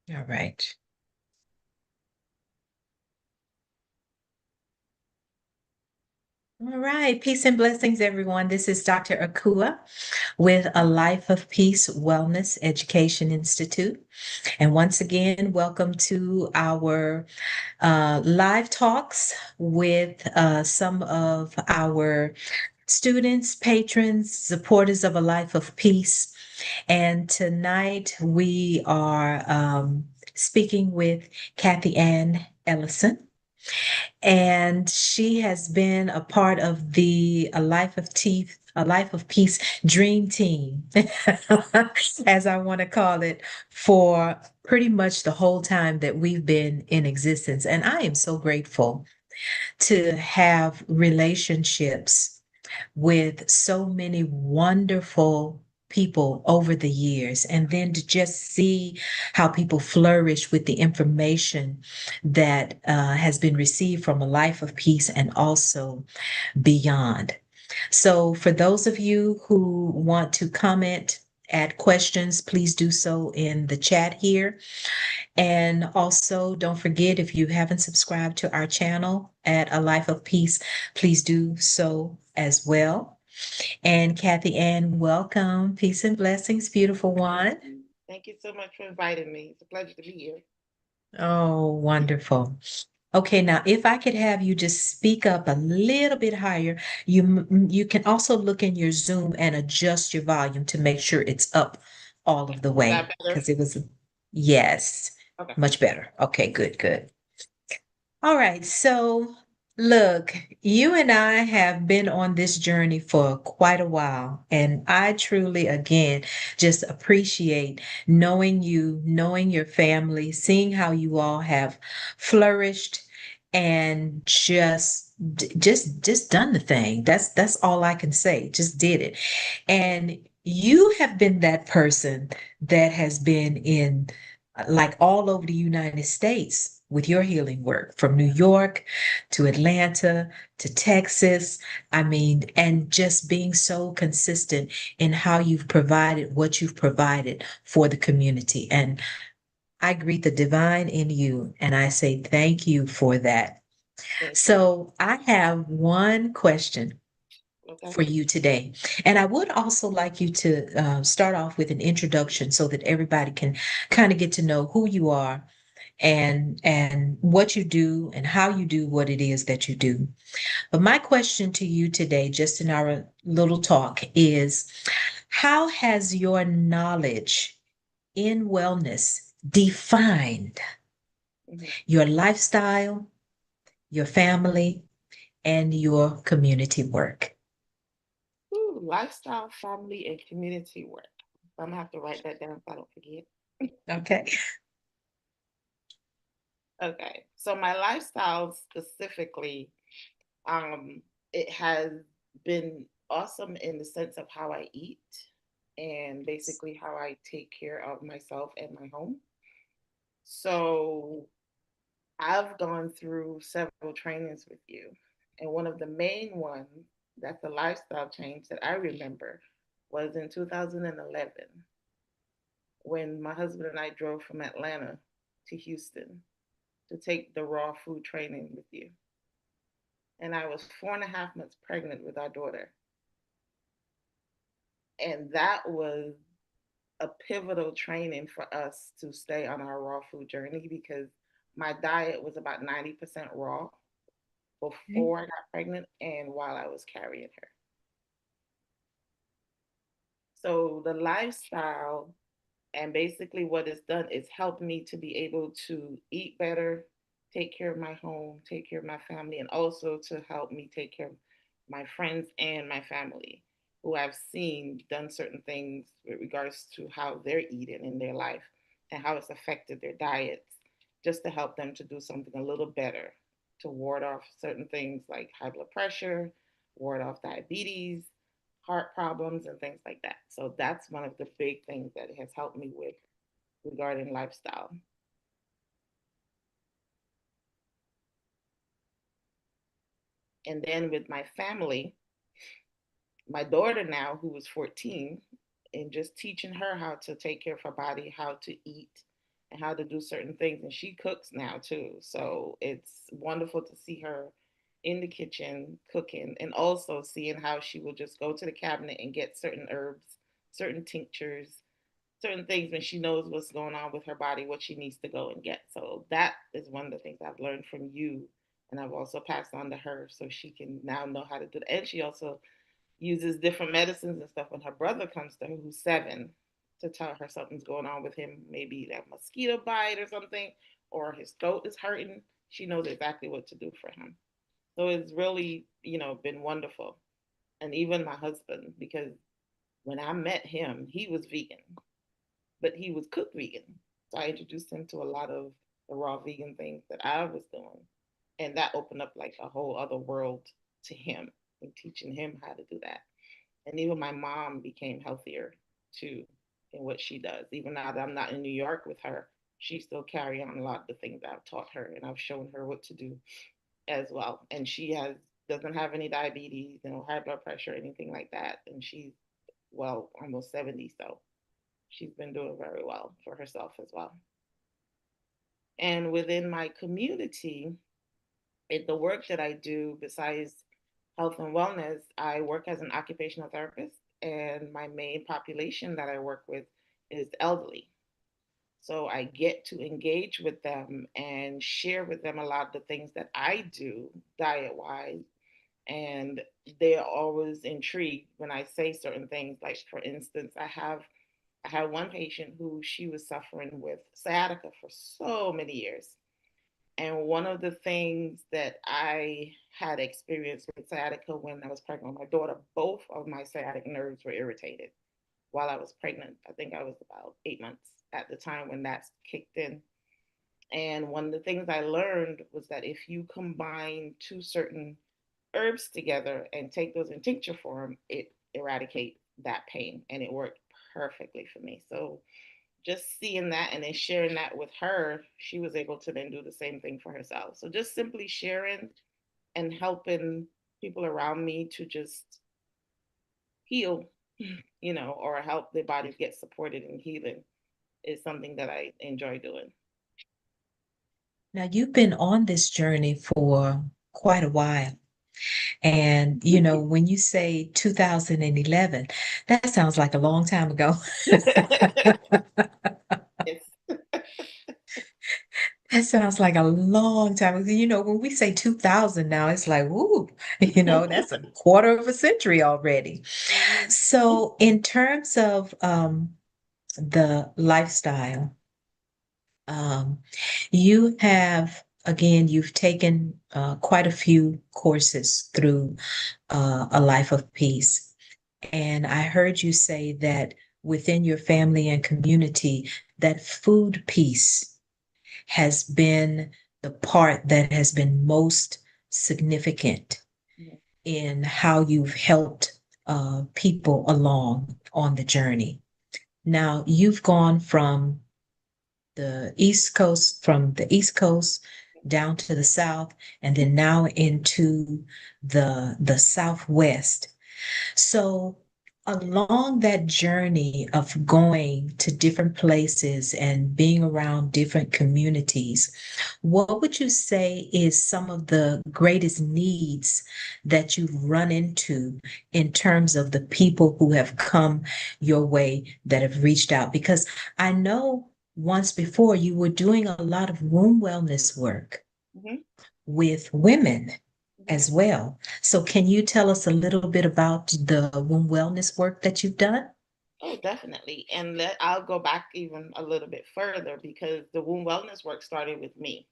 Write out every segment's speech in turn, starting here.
All right. All right. Peace and blessings, everyone. This is Dr. Akua with A Life of Peace Wellness Education Institute. And once again, welcome to our live talks with some of our students, patrons, supporters of A Life of Peace. And tonight we are speaking with Cathyann Ellison. And she has been a part of the A Life of Peace Dream Team, as I want to call it, for pretty much the whole time that we've been in existence. And I am so grateful to have relationships with so many wonderful people over the years, and then to just see how people flourish with the information that has been received from a life of peace and also beyond. So, for those of you who want to comment, add questions, please do so in the chat here. And also, don't forget, if you haven't subscribed to our channel at A Life of Peace, please do so as well. And Cathyann, welcome. Peace and blessings, beautiful one. Thank you so much for inviting me. It's a pleasure to be here. Oh, wonderful. Okay, now if I could have you just speak up a little bit higher, you can also look in your Zoom and adjust your volume to make sure it's up all of the Is that way better? because it was, yes, Okay. much better. Okay, good, good. All right, so look, you and I have been on this journey for quite a while, and I truly, again, just appreciate knowing you, knowing your family, seeing how you all have flourished and just done the thing. That's all I can say. Just did it. And you have been that person that has been in like all over the United States with your healing work, from New York to Atlanta to Texas. I mean, and just being so consistent in how you've provided what you've provided for the community. And I greet the divine in you and I say thank you for that. Thank you. So I have one question Okay. for you today. And I would also like you to start off with an introduction so that everybody can kind of get to know who you are and what you do and how you do what it is that you do. But my question to you today, just in our little talk, is how has your knowledge in wellness defined Mhm. your lifestyle, your family, and your community work? Ooh, lifestyle, family, and community work. I'm gonna have to write that down so I don't forget. Okay. Okay. So my lifestyle specifically, um, it has been awesome in the sense of how I eat and basically how I take care of myself and my home. So I've gone through several trainings with you, and one of the main ones that's a lifestyle change that I remember was in 2011 when my husband and I drove from Atlanta to Houston to take the raw food training with you. And I was 4.5 months pregnant with our daughter. And that was a pivotal training for us to stay on our raw food journey because my diet was about 90% raw Okay. before I got pregnant and while I was carrying her. So the lifestyle and basically what it's done is helped me to be able to eat better, take care of my home, take care of my family, and also to help me take care of my friends and my family who I've seen done certain things with regards to how they're eating in their life and how it's affected their diets, just to help them to do something a little better to ward off certain things like high blood pressure, ward off diabetes, heart problems, and things like that. So that's one of the big things that it has helped me with regarding lifestyle. And then with my family, my daughter now, who is 14, and just teaching her how to take care of her body, how to eat, and how to do certain things. And she cooks now too. So it's wonderful to see her in the kitchen cooking, and also seeing how she will just go to the cabinet and get certain herbs, certain tinctures, certain things when she knows what's going on with her body, what she needs to go and get. So that is one of the things I've learned from you. And I've also passed on to her so she can now know how to do it. And she also uses different medicines and stuff when her brother comes to her, who's 7, to tell her something's going on with him, maybe that mosquito bite or something, or his throat is hurting. She knows exactly what to do for him. So it's really, been wonderful. And even my husband, because when I met him, he was vegan, but he was cooked vegan. So I introduced him to a lot of the raw vegan things that I was doing. And that opened up like a whole other world to him and teaching him how to do that. And even my mom became healthier too in what she does. Even now that I'm not in New York with her, she still carry on a lot of the things I've taught her, and I've shown her what to do as well. And she doesn't have any diabetes, high blood pressure, anything like that. And she's almost 70, so she's been doing very well for herself as well. And within my community, the work that I do, besides health and wellness, I work as an occupational therapist, and my main population that I work with is elderly. So I get to engage with them and share with them a lot of the things that I do diet wise. And they're always intrigued when I say certain things. Like, for instance, I had one patient who she was suffering with sciatica for so many years. And one of the things that I had experienced with sciatica when I was pregnant with my daughter, both of my sciatic nerves were irritated while I was pregnant. I think I was about 8 months at the time when that kicked in. And one of the things I learned was that if you combine two certain herbs together and take those in tincture form, it eradicates that pain. And it worked perfectly for me. So just seeing that and then sharing that with her, she was able to then do the same thing for herself. So just simply sharing and helping people around me to just heal, or help their bodies get supported in healing is something that I enjoy doing. Now, you've been on this journey for quite a while. And, when you say 2011, that sounds like a long time ago. Yes. That sounds like a long time ago. When we say 2000 now, it's like, ooh, that's a quarter of a century already. Mhm. So, in terms of the lifestyle, um, you have, again, you've taken quite a few courses through A Life of Peace. And I heard you say that within your family and community, that food piece has been the part that has been most significant Mhm. in how you've helped people along on the journey. Now, you've gone from the East Coast down to the South, and then now into the Southwest. So, along that journey of going to different places and being around different communities, what would you say is some of the greatest needs that you've run into in terms of the people who have come your way that have reached out? Because I know once before you were doing a lot of womb wellness work Mhm. with women Mhm. as well. So can you tell us a little bit about the womb wellness work that you've done? Oh, definitely. And I'll go back even a little bit further because the womb wellness work started with me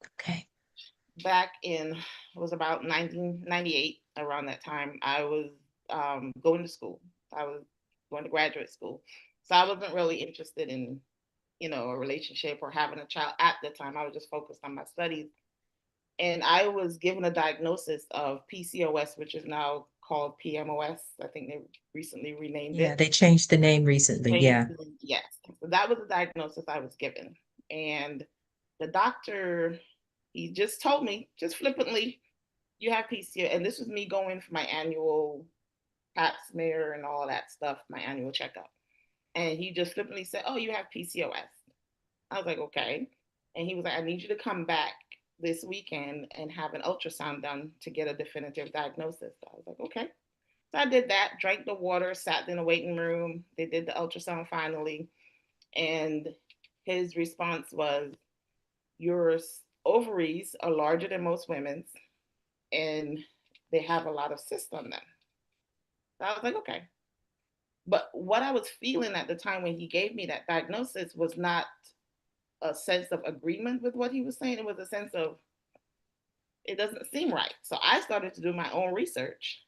Okay. back in, it was about 1998. Around that time, I was going to school. I was going to graduate school. So I wasn't really interested in, a relationship or having a child at the time. I was just focused on my studies. And I was given a diagnosis of PCOS, which is now called PMOS. I think they recently renamed Yeah, it. they changed the name recently. Yeah. Yes. So that was the diagnosis I was given. And the doctor, he just told me, just flippantly, you have PCOS. And this was me going for my annual pap smear and all that stuff, my annual checkup. And he just flippantly said, oh, you have PCOS. I was like, okay. And he was like, I need you to come back this weekend and have an ultrasound done to get a definitive diagnosis. I was like, okay. So I did that, drank the water, sat in the waiting room. They did the ultrasound finally. And his response was, your ovaries are larger than most women's and they have a lot of cysts on them. So I was like, okay. But what I was feeling at the time when he gave me that diagnosis was not a sense of agreement with what he was saying. It was a sense of, it doesn't seem right. So I started to do my own research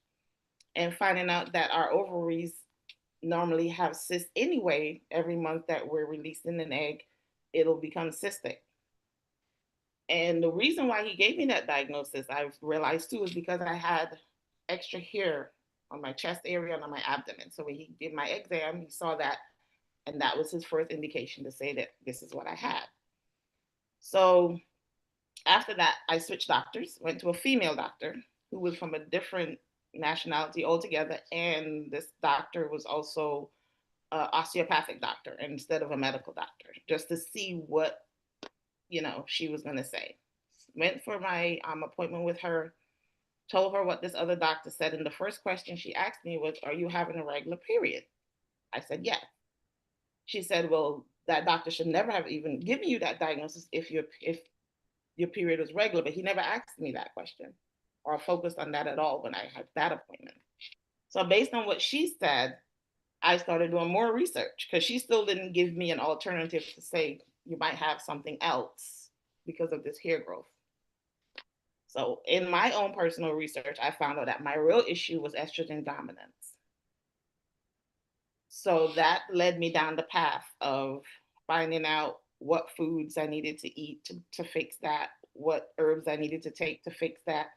and finding out that our ovaries normally have cysts anyway. Every month that we're releasing an egg, it'll become cystic. And the reason why he gave me that diagnosis, I've realized too, is because I had extra hair on my chest area and on my abdomen. So when he did my exam, he saw that, and that was his first indication to say that this is what I had. So after that, I switched doctors, went to a female doctor who was from a different nationality altogether. And this doctor was also an osteopathic doctor instead of a medical doctor, just to see what, she was going to say. Went for my appointment with her, told her what this other doctor said. And the first question she asked me was, are you having a regular period? I said, yes. She said, well, that doctor should never have even given you that diagnosis if your period was regular, but he never asked me that question or focused on that at all when I had that appointment. So based on what she said, I started doing more research because she still didn't give me an alternative to say you might have something else because of this hair growth. So in my own personal research, I found out that my real issue was estrogen dominance. So that led me down the path of finding out what foods I needed to eat to fix that, what herbs I needed to take to fix that,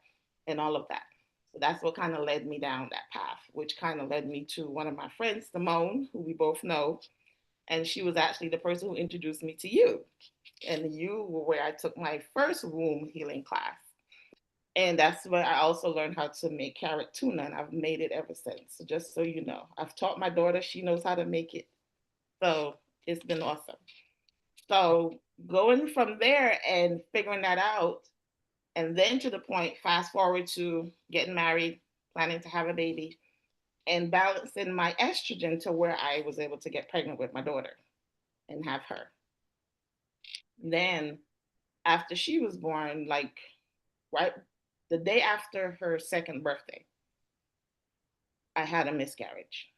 and all of that. So that's what kind of led me down that path, which kind of led me to one of my friends, Simone, who we both know. And she was actually the person who introduced me to you. And you were where I took my first womb healing class. And that's where I also learned how to make carrot tuna, and I've made it ever since. So just so you know, I've taught my daughter; she knows how to make it. So it's been awesome. So going from there and figuring that out, and then to the point, fast forward to getting married, planning to have a baby, and balancing my estrogen to where I was able to get pregnant with my daughter and have her. Then after she was born, like right the day after her second birthday, I had a miscarriage.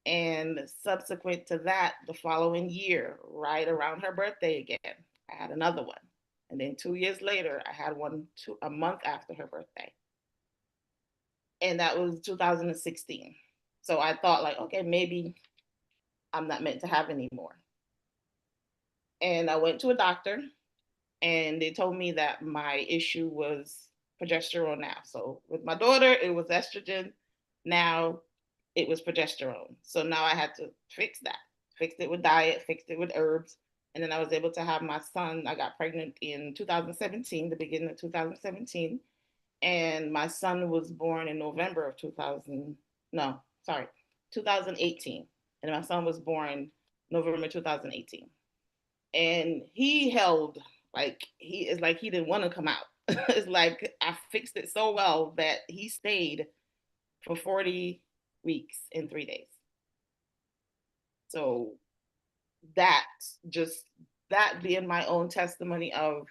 And subsequent to that, the following year, right around her birthday again, I had another one. And then 2 years later, I had one a month after her birthday. And that was 2016. So I thought, like, okay, maybe I'm not meant to have any more. And I went to a doctor and they told me that my issue was progesterone now. So with my daughter, it was estrogen. Now it was progesterone. So now I had to fix that. Fixed it with diet, fixed it with herbs. And then I was able to have my son. I got pregnant in 2017, the beginning of 2017. And my son was born in November of 2000. No, sorry, 2018. And my son was born November 2018. And he held, like, he is like he didn't want to come out. It's like I fixed it so well that he stayed for 40 weeks in 3 days. So that just that being my own testimony of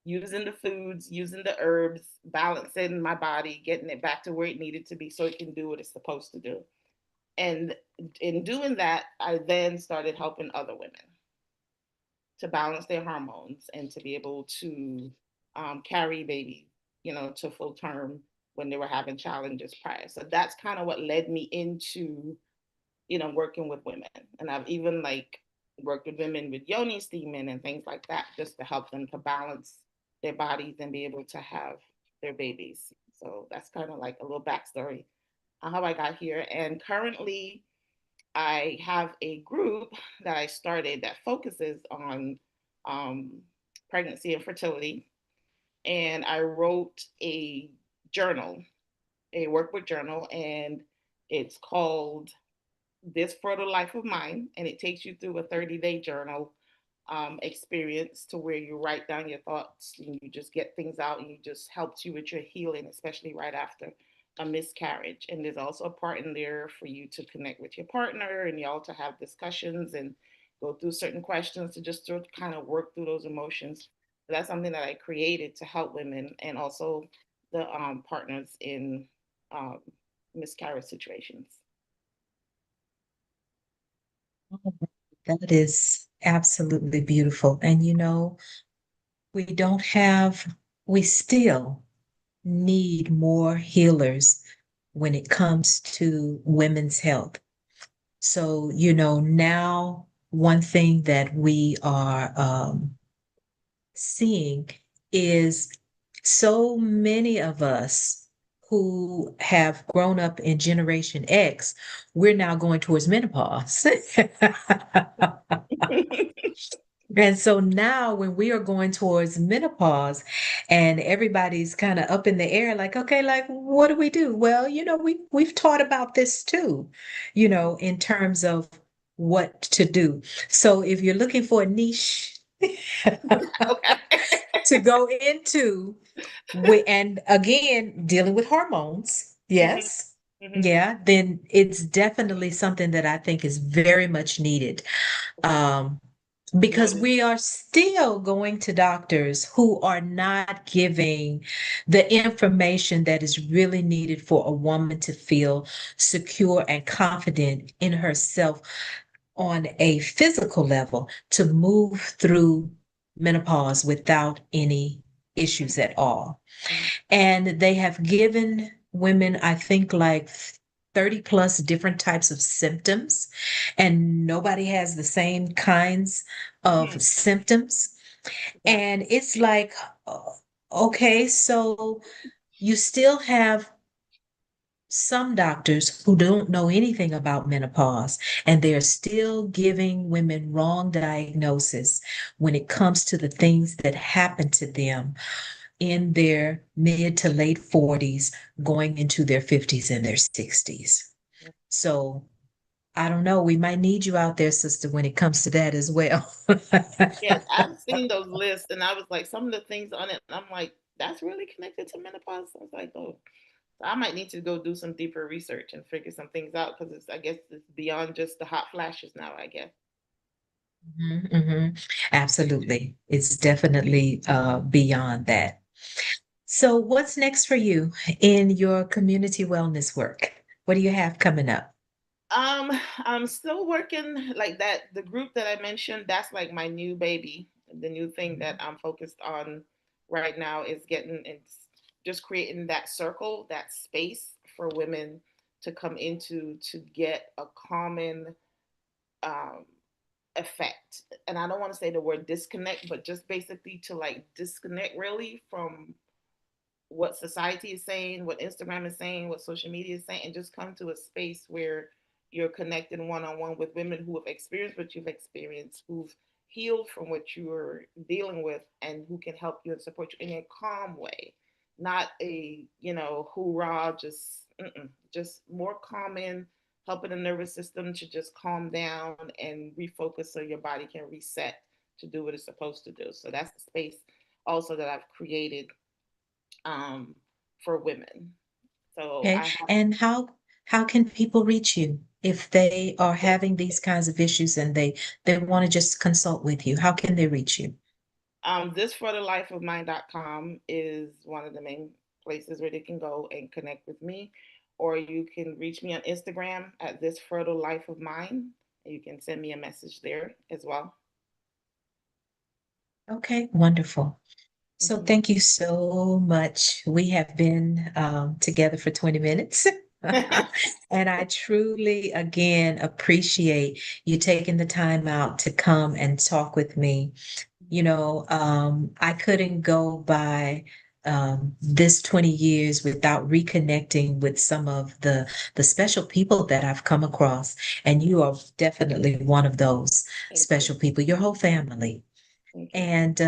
using the foods, using the herbs, balancing my body, getting it back to where it needed to be so it can do what it's supposed to do. And in doing that, I then started helping other women to balance their hormones and to be able to carry babies, to full term when they were having challenges prior. So that's kind of what led me into, working with women. And I've even like worked with women with yoni steaming and things like that, just to help them to balance their bodies and be able to have their babies. So that's kind of like a little backstory on how I got here. And currently, I have a group that I started that focuses on um, pregnancy and fertility. And I wrote a journal, a workbook journal, and it's called This Fertile Life of Mine, and it takes you through a 30-day journal experience to where you write down your thoughts and you just get things out and it just helps you with your healing, especially right after a miscarriage. And there's also a part in there for you to connect with your partner and y'all to have discussions and go through certain questions to just to kind of work through those emotions. So that's something that I created to help women and also the partners in um, miscarriage situations. That is absolutely beautiful. And we don't have, we still need more healers when it comes to women's health. So, now one thing that we are seeing is so many of us who have grown up in Generation X, we're now going towards menopause. And so now when we are going towards menopause and everybody's kind of up in the air, like, okay, like what do we do? Well, we've taught about this too, in terms of what to do. So if you're looking for a niche Okay. to go into, and again, dealing with hormones, Mhm, yes. mhm. Yeah, then it's definitely something that I think is very much needed. Okay. Um, More because than we are still going to doctors who are not giving the information that is really needed for a woman to feel secure and confident in herself on a physical level to move through menopause without any issues at all. mhm. And they have given women, I think, like 30 plus different types of symptoms, and nobody has the same kinds of Mhm. symptoms. Right. And it's like, uh, okay, so you still have some doctors who don't know anything about menopause, and they're still giving women wrong diagnosis when it comes to the things that happen to them in their mid to late 40s, going into their 50s and their 60s. So I don't know. We might need you out there, sister, when it comes to that as well. Yes, I've seen those lists, and I was like, some of the things on it, and I'm like, that's really connected to menopause. I was like, oh, I might need to go do some deeper research and figure some things out because I guess it's beyond just the hot flashes now. I guess. Mhm, mhm. Absolutely. It's definitely beyond that. So, what's next for you in your community wellness work? What do you have coming up? Um, I'm still working like that. The group that I mentioned, that's like my new baby. The new thing that I'm focused on right now is getting it's just creating that circle, that space for women to come into to get a common um effect. And I don't want to say the word disconnect, but just basically to like disconnect really from what society is saying, what Instagram is saying, what social media is saying, and just come to a space where you're connecting one on one with women who have experienced what you've experienced, who've healed from what you're dealing with, and who can help you and support you in a calm way, not a hoorah, just more calming, helping the nervous system to just calm down and refocus so your body can reset to do what it's supposed to do. So that's the space also that I've created um, for women. So Okay. I have And how can people reach you if they are having these kinds of issues and they want to just consult with you? How can they reach you? thisforthelifeofmine.com is one of the main places where they can go and connect with me. Or you can reach me on Instagram at this fertile life of mine. You can send me a message there as well. Okay, wonderful. So Mhm. thank you so much. We have been together for 20 minutes. And I truly, again, appreciate you taking the time out to come and talk with me. I couldn't go by this 20 years without reconnecting with some of the special people that I've come across. And you are definitely one of those Thank you. special people, your whole family. Thank you. And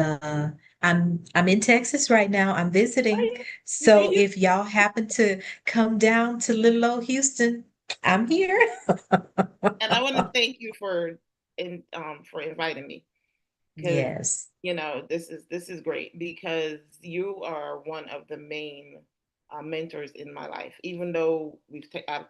I'm in Texas right now. I'm Oh, visiting. yeah. You So in if y'all happen to come down to little old Houston, I'm here. And I want to thank you for inviting me, because Yes. this is great, because you are one of the main mentors in my life. Even though I've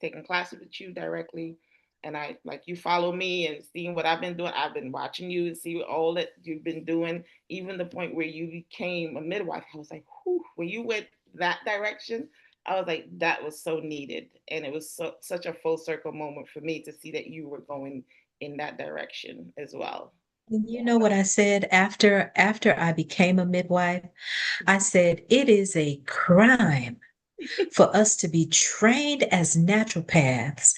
taken classes with you directly, and I like you follow me and seeing what I've been doing. I've been watching you and see all that you've been doing. Even the point where you became a midwife, I was like, whew, when you went that direction, I was like, that was so needed, and it was such a full circle moment for me to see that you were going in that direction as well. And you know what I said after I became a midwife? I said it is a crime for us to be trained as naturopaths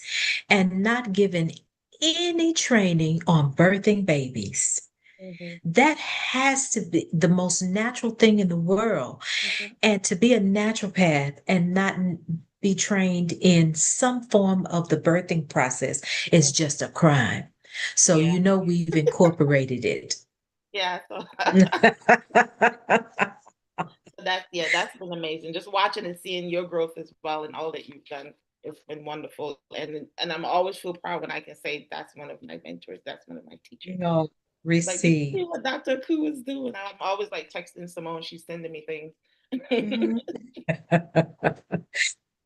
and not given any training on birthing babies. Mhm, That has to be the most natural thing in the world. mhm. And to be a naturopath and not be trained in some form of the birthing process is just a crime. So, Yeah, we've incorporated it. yeah. So, so that's been amazing. Just watching and seeing your growth as well, and all that you've done. It's been wonderful, and I'm always feel proud when I can say that's one of my mentors. That's one of my teachers. No, Like, did you receive. see what Dr. Akua is doing? I'm always like texting Simone. She's sending me things. Mhm.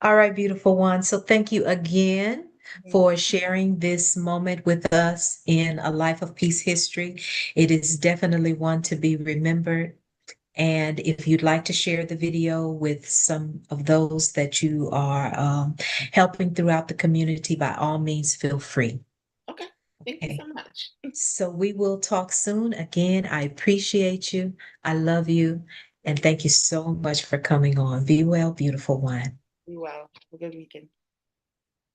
All right, beautiful one. So thank you again for sharing this moment with us in A Life of Peace history. It is definitely one to be remembered. And if you'd like to share the video with some of those that you are helping throughout the community, by all means, feel free. Okay, thank you Okay. so much. So we will talk soon. Again, I appreciate you. I love you. And Thank you. thank you so much for coming on. Be well, beautiful one. Be well. Have a good weekend.